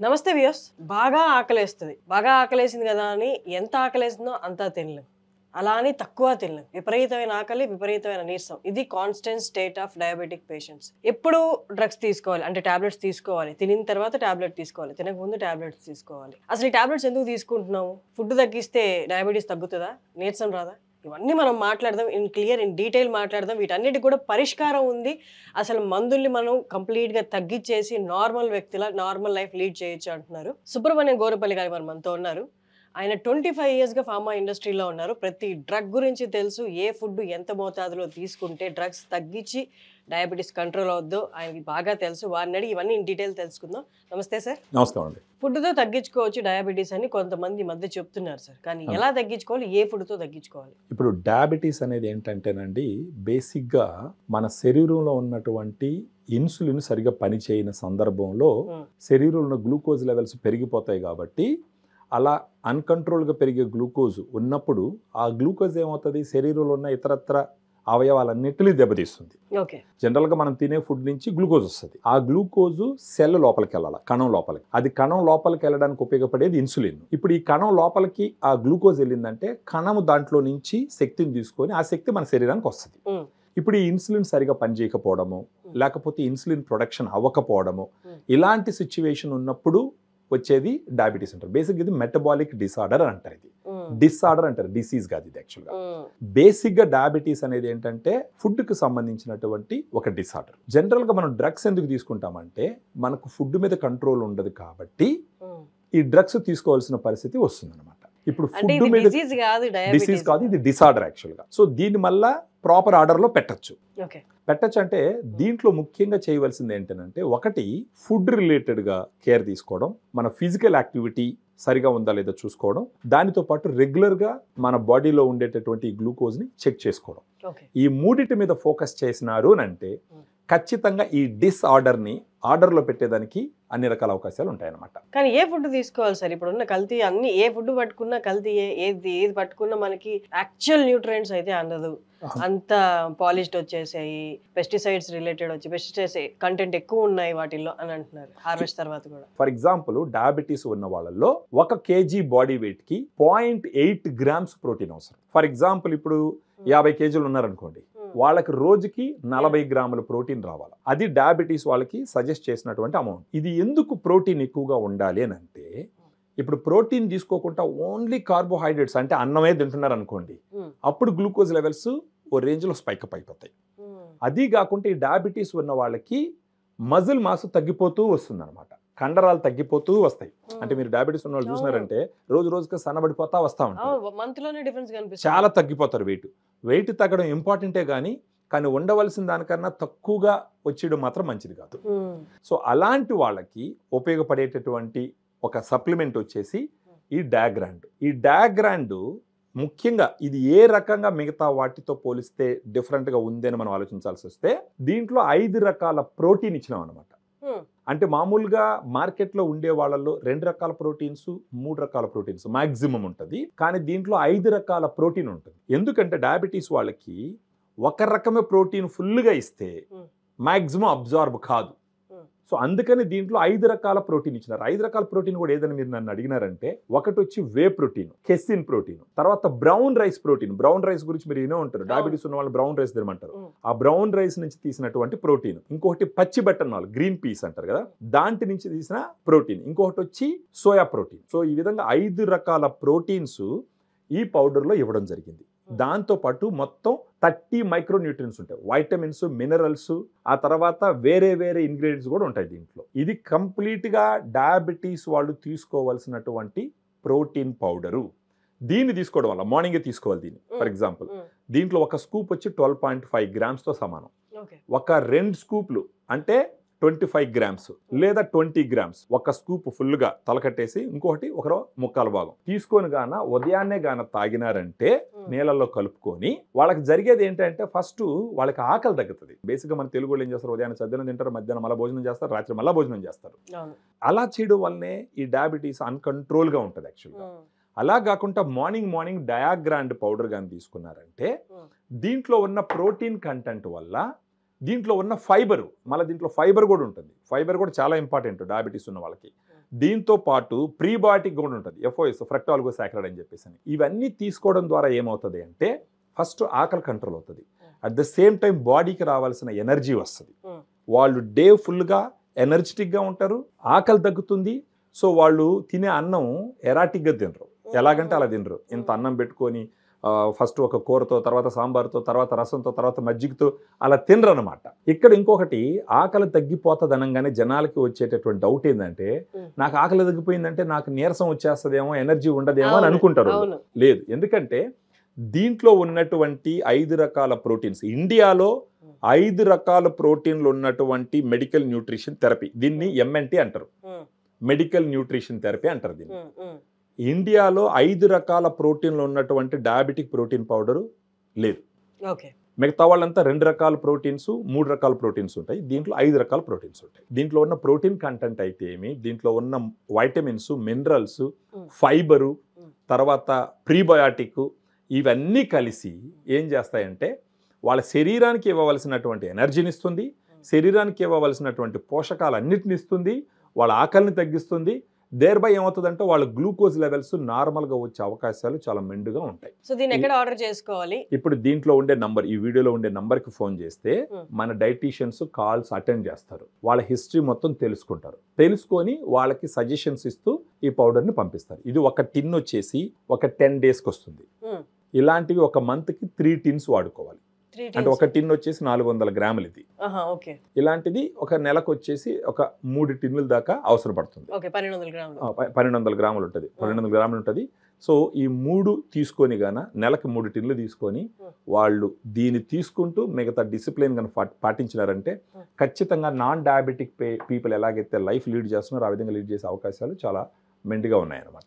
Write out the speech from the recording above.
నమస్తే వ్యూయర్స్. బాగా ఆకలేస్తుంది. బాగా ఆకలేసింది కదా అని ఎంత ఆకలేసిందో అంతా తినలేం. అలా అని తక్కువ తినలేం. విపరీతమైన ఆకలి, విపరీతమైన నీరసం. ఇది constant state of diabetic patients. ఎప్పుడు డ్రగ్స్ తీసుకోవాలి అంటే టాబ్లెట్స్ తీసుకోవాలి. తినిన తర్వాత టాబ్లెట్ తీసుకోవాలి. తినక ముందు టాబ్లెట్స్ తీసుకోవాలి. అసలు ఈ టాబ్లెట్స్ ఎందుకు తీసుకుంటున్నాము? ఫుడ్ తగ్గిస్తే డయాబెటీస్ తగ్గుతుందా? నీరసం రాదా? ఇవన్నీ మనం మాట్లాడదాం. ఇన్ డీటెయిల్ మాట్లాడదాం. వీటన్నిటికి కూడా పరిష్కారం ఉంది. అసలు మందుల్ని మనం కంప్లీట్‌గా తగ్గిచ్చేసి నార్మల్ వ్యక్తిలా నార్మల్ లైఫ్ లీడ్ చేయొచ్చు అంటున్నారు. సుబ్రహ్మణ్యం గోరపల్లి గారు మనతో ఉన్నారు. ఆయన 25 ఇయర్స్‌గా ఫార్మా ఇండస్ట్రీలో ఉన్నారు. ప్రతి డ్రగ్ గురించి తెలుసు. ఏ ఫుడ్ ఎంత మోతాదులో తీసుకుంటే డ్రగ్స్ తగ్గించి డయాబెటీస్ కంట్రోల్ అవుద్దో ఆయనకి బాగా తెలుసు. వారిని అడిగి ఇవన్నీ ఇన్ డీటెయిల్ తెలుసుకుందాం. నమస్తే సార్. నమస్కారం అండి. ఫుడ్‌తో తగ్గించుకోవచ్చు డయాబెటీస్ అని కొంతమంది ఈ మధ్య చెప్తున్నారు సార్. కానీ ఎలా తగ్గించుకోవాలి? ఏ ఫుడ్‌తో తగ్గించుకోవాలి? ఇప్పుడు డయాబెటీస్ అనేది ఏంటంటేనండి, బేసిక్గా మన శరీరంలో ఉన్నటువంటి ఇన్సులిన్ సరిగా పనిచేయని సందర్భంలో శరీరంలో ఉన్న గ్లూకోజ్ లెవెల్స్ పెరిగిపోతాయి. కాబట్టి అలా అన్కంట్రోల్గా పెరిగే గ్లూకోజ్ ఉన్నప్పుడు ఆ గ్లూకోజ్ ఏమవుతుంది, శరీరంలో ఉన్న ఇతరత్ర అవయవాలన్నిటినీ దెబ్బతీస్తుంది. ఓకే. జనరల్గా మనం తినే ఫుడ్ నుంచి గ్లూకోజ్ వస్తుంది. ఆ గ్లూకోజు సెల్ లోపలికి వెళ్ళాలి, కణం లోపలికి. అది కణం లోపలికి వెళ్ళడానికి ఉపయోగపడేది ఇన్సులిన్. ఇప్పుడు ఈ కణం లోపలికి ఆ గ్లూకోజ్ వెళ్ళిందంటే కణము దాంట్లో నుంచి శక్తిని తీసుకొని ఆ శక్తి మన శరీరానికి వస్తుంది. ఇప్పుడు ఈ ఇన్సులిన్ సరిగా పనిచేయకపోవడము, లేకపోతే ఇన్సులిన్ ప్రొడక్షన్ అవ్వకపోవడము, ఇలాంటి సిచ్యువేషన్ ఉన్నప్పుడు వచ్చేది డయాబెటీస్ అంటారు. బేసిక్ ఇది మెటబాలిక్ డిసార్డర్ అని అంటారు. ఇది డిసార్డర్ అంటారు, డిసీజ్ కాదు ఇది. యాక్చువల్గా బేసిక్గా డయాబెటీస్ అనేది ఏంటంటే ఫుడ్కి సంబంధించినటువంటి ఒక డిసార్డర్. జనరల్గా మనం డ్రగ్స్ ఎందుకు తీసుకుంటామంటే మనకు ఫుడ్ మీద కంట్రోల్ ఉండదు కాబట్టి ఈ డ్రగ్స్ తీసుకోవాల్సిన పరిస్థితి వస్తుందన్నమాట. ఇప్పుడు ఫుడ్ మీద డిసీజ్ కాదు, ఇది డిసార్డర్ యాక్చువల్గా. సో దీని వల్ల ప్రాపర్ ఆర్డర్లో పెట్టచ్చు. అంటే దీంట్లో ముఖ్యంగా చేయవలసింది ఏంటంటే, ఒకటి ఫుడ్ రిలేటెడ్గా కేర్ తీసుకోవడం, మన ఫిజికల్ యాక్టివిటీ సరిగా ఉందా లేదా చూసుకోవడం, దానితో పాటు రెగ్యులర్గా మన బాడీలో ఉండేటటువంటి గ్లూకోజ్ని చెక్ చేసుకోవడం. ఈ మూడిటి మీద ఫోకస్ చేసినారు అంటే ఖచ్చితంగా ఈ డిసార్డర్ని ఆర్డర్లో పెట్టేదానికి అన్ని రకాల అవకాశాలు ఉంటాయన్నమాట. కానీ ఏ ఫుడ్ తీసుకోవాలి సార్? ఇప్పుడు ఉన్న కల్తీ అన్ని, ఏ ఫుడ్ పట్టుకున్నా కల్తీ, ఏది పట్టుకున్నా మనకి యాక్చువల్ న్యూట్రియంట్స్ అయితే అందదు. అంత పాలిష్డ్ వచ్చేసాయి, పెస్టిసైడ్స్ రిలేటెడ్ వచ్చి పెస్టిసైడ్స్ కంటెంట్ ఎక్కువ ఉన్నాయి వాటిల్లో అని అంటున్నారు హార్వెస్ట్ తర్వాత కూడా. ఫర్ ఎగ్జాంపుల్ డయాబెటీస్ ఉన్న వాళ్ళల్లో 1 kg బాడీ వెయిట్ కి 0.8 grams ప్రోటీన్ అవసరం. ఫర్ ఎగ్జాంపుల్ ఇప్పుడు 50 kg ఉన్నారనుకోండి, వాళ్ళకి రోజుకి 40 గ్రాముల ప్రోటీన్ రావాలి. అది డయాబెటీస్ వాళ్ళకి సజెస్ట్ చేసినటువంటి అమౌంట్. ఇది ఎందుకు ప్రోటీన్ ఎక్కువగా ఉండాలి అని అంటే, ఇప్పుడు ప్రోటీన్ తీసుకోకుండా ఓన్లీ కార్బోహైడ్రేట్స్ అంటే అన్నమే తింటున్నారు అనుకోండి, అప్పుడు గ్లూకోజ్ లెవెల్స్ ఓ రేంజ్లో స్పైకప్ అయిపోతాయి. అది కాకుండా ఈ డయాబెటీస్ ఉన్న వాళ్ళకి మజిల్ మాస్ తగ్గిపోతూ వస్తుంది అనమాట, కండరాలు తగ్గిపోతూ వస్తాయి. అంటే మీరు డయాబెటీస్ ఉన్న వాళ్ళు చూసినారంటే రోజు రోజుకి సన్నబడిపోతా వస్తూ ఉంటారు, చాలా తగ్గిపోతారు. వెయిట్ తగ్గడం ఇంపార్టెంటే కానీ ఉండవలసిన దానికన్నా తక్కువగా వచ్చేయడం మాత్రం మంచిది కాదు. సో అలాంటి వాళ్ళకి ఉపయోగపడేటటువంటి ఒక సప్లిమెంట్ వచ్చేసి ఈ డయాగ్రాండ్. ఈ డయాగ్రాండ్ ముఖ్యంగా ఇది ఏ రకంగా మిగతా వాటితో పోలిస్తే డిఫరెంట్గా ఉంది అని మనం ఆలోచించాల్సి వస్తే, దీంట్లో 5 రకాల ప్రోటీన్ ఇచ్చినాం అనమాట. అంటే మామూలుగా మార్కెట్లో ఉండే వాళ్ళలో 2 రకాల ప్రోటీన్స్, 3 రకాల ప్రోటీన్స్ మాక్సిమం ఉంటుంది. కానీ దీంట్లో 5 రకాల ప్రోటీన్ ఉంటుంది. ఎందుకంటే డయాబెటీస్ వాళ్ళకి ఒక రకమే ప్రోటీన్ ఫుల్గా ఇస్తే మాక్సిమం అబ్జార్బ్ కాదు. సో అందుకని దీంట్లో 5 రకాల ప్రోటీన్ ఇచ్చినారు. 5 రకాల ప్రోటీన్ కూడా ఏదని మీరు నన్ను అడిగినారంటే, ఒకటి వచ్చి వే ప్రోటీన్, కెసిన్ ప్రోటీన్, తర్వాత brown rice protein. Brown rice గురించి మీరు వినే ఉంటారు, డయాబెటీస్ ఉన్న వాళ్ళు బ్రౌన్ రైస్ తినమంటారు. ఆ బ్రౌన్ రైస్ నుంచి తీసినటువంటి ప్రోటీన్. ఇంకొకటి పచ్చి బట్టన్నాలు, గ్రీన్ పీస్ అంటారు కదా, దాంట్ నుంచి తీసిన ప్రోటీన్. ఇంకొకటి వచ్చి సోయా ప్రోటీన్. సో ఈ విధంగా 5 రకాల ప్రోటీన్స్ ఈ పౌడర్లో ఇవ్వడం జరిగింది. దాంతోపాటు మొత్తం 30 మైక్రోన్యూట్రియన్స్ ఉంటాయి, వైటమిన్స్, మినరల్స్, ఆ తర్వాత వేరే ఇంగ్రీడియంట్స్ కూడా ఉంటాయి దీంట్లో. ఇది కంప్లీట్గా డయాబెటీస్ వాళ్ళు తీసుకోవాల్సినటువంటి ప్రోటీన్ పౌడరు. దీన్ని తీసుకోవడం వల్ల మార్నింగే తీసుకోవాలి దీన్ని. ఫర్ ఎగ్జాంపుల్ దీంట్లో ఒక స్కూప్ వచ్చి 12.5 grams సమానం. ఒక 2 స్కూప్లు అంటే 25 grams లేదా 20 grams ఒక స్కూప్ ఫుల్గా తలకట్టేసి ఇంకొకటి ఒక ముక్కాల భాగం తీసుకొని గాన ఉదయాన్నే గాన తాగినారంటే నీళ్ళల్లో కలుపుకొని, వాళ్ళకి జరిగేది ఏంటంటే ఫస్ట్ వాళ్ళకి ఆకలి తగ్గుతుంది. బేసిక్గా మన తెలుగు వాళ్ళు ఏం చేస్తారు, ఉదయాన్నే సద్దినం తింటారు, మధ్యాహ్నం మళ్ళీ భోజనం చేస్తారు, రాత్రి మళ్ళీ భోజనం చేస్తారు. అలా చేయడం వల్లనే ఈ డయాబెటీస్ అన్కంట్రోల్గా ఉంటుంది యాక్చువల్గా. అలా కాకుండా మార్నింగ్ డయాగ్రాండ్ పౌడర్ కానీ తీసుకున్నారంటే దీంట్లో ఉన్న ప్రోటీన్ కంటెంట్ వల్ల దీంట్లో ఉన్న ఫైబర్, మళ్ళీ దీంట్లో ఫైబర్ కూడా ఉంటుంది. ఫైబర్ కూడా చాలా ఇంపార్టెంట్ డయాబెటీస్ ఉన్న వాళ్ళకి. దీంతో పాటు ప్రీబయాటిక్ కూడా ఉంటుంది, FOS ఫ్రక్టాలిగోసాకరైడ్ అని చెప్పేసి. ఇవన్నీ తీసుకోవడం ద్వారా ఏమవుతుంది అంటే ఫస్ట్ ఆకలి కంట్రోల్ అవుతుంది. అట్ ద సేమ్ టైం బాడీకి రావాల్సిన ఎనర్జీ వస్తుంది. వాళ్ళు డే ఫుల్గా ఎనర్జెటిక్గా ఉంటారు, ఆకలి తగ్గుతుంది. సో వాళ్ళు తినే అన్నం ఎరాటిక్గా తినరు, ఎలాగంటే అలా తినరు. ఇంత అన్నం పెట్టుకొని ఫస్ట్ ఒక కూరతో, తర్వాత సాంబార్తో, తర్వాత రసంతో, తర్వాత మజ్జిగతో అలా తినరు అనమాట. ఇక్కడ ఇంకొకటి, ఆకలి తగ్గిపోతుంది అనగానే జనాలకి వచ్చేటటువంటి డౌట్ ఏంటంటే నాకు ఆకలి తగ్గిపోయిందంటే నాకు నీరసం వచ్చేస్తుందేమో, ఎనర్జీ ఉండదేమో అని అనుకుంటారు. లేదు, ఎందుకంటే దీంట్లో ఉన్నటువంటి 5 రకాల ప్రోటీన్స్, ఇండియాలో 5 రకాల ప్రోటీన్లు ఉన్నటువంటి మెడికల్ న్యూట్రిషన్ థెరపీ, దీన్ని MNT అంటారు, మెడికల్ న్యూట్రిషన్ థెరపీ అంటారు దీన్ని. ఇండియాలో 5 రకాల ప్రోటీన్లు ఉన్నటువంటి డయాబెటిక్ ప్రోటీన్ పౌడరు లేదు. మిగతా వాళ్ళంతా 2 రకాల ప్రోటీన్స్, 3 రకాల ప్రోటీన్స్ ఉంటాయి. దీంట్లో 5 రకాల ప్రోటీన్స్ ఉంటాయి. దీంట్లో ఉన్న ప్రోటీన్ కంటెంట్ అయితే ఏమి, దీంట్లో ఉన్న వైటమిన్స్, మినరల్స్, ఫైబరు, తర్వాత ప్రీబయాటిక్, ఇవన్నీ కలిసి ఏం చేస్తాయంటే వాళ్ళ శరీరానికి ఇవ్వవలసినటువంటి ఎనర్జీని ఇస్తుంది, శరీరానికి ఇవ్వవలసినటువంటి పోషకాలన్నిటిని ఇస్తుంది, వాళ్ళ ఆకలిని తగ్గిస్తుంది. దేర్ బై ఏమవుతుందంటే వాళ్ళ గ్లూకోజ్ లెవెల్స్ నార్మల్గా వచ్చే అవకాశాలు చాలా మెండుగా ఉంటాయి. సో దీన్ని ఎక్కడ ఆర్డర్ చేసుకోవాలి? ఇప్పుడు దీంట్లో ఉండే నంబర్, ఈ వీడియోలో ఉండే నంబర్కి ఫోన్ చేస్తే మన డైటీషియన్స్ కాల్స్ అటెండ్ చేస్తారు, వాళ్ళ హిస్టరీ మొత్తం తెలుసుకుంటారు. తెలుసుకొని వాళ్ళకి సజెషన్స్ ఇస్తూ ఈ పౌడర్ని పంపిస్తారు. ఇది ఒక టిన్ వచ్చేసి ఒక 10 daysకి వస్తుంది. ఇలాంటివి ఒక మంత్కి 3 tins వాడుకోవాలి. అంటే ఒక టిన్ వచ్చేసి 400 గ్రాములు ఇది. ఇలాంటిది ఒక నెలకు వచ్చేసి ఒక 3 టిన్నుల దాకా అవసరం పడుతుంది. 1200 గ్రాములు ఉంటుంది, 1200 గ్రాములు ఉంటుంది. సో ఈ 3 తీసుకొని గాన నెలకు 3 టిన్నులు తీసుకొని వాళ్ళు దీన్ని తీసుకుంటూ మిగతా డిసిప్లిన్ కనుక పాటించినారంటే ఖచ్చితంగా నాన్ డయాబెటిక్ పీపుల్ ఎలాగైతే లైఫ్ లీడ్ చేస్తున్నారో ఆ విధంగా లీడ్ చేసే అవకాశాలు చాలా మెండుగా ఉన్నాయన్నమాట.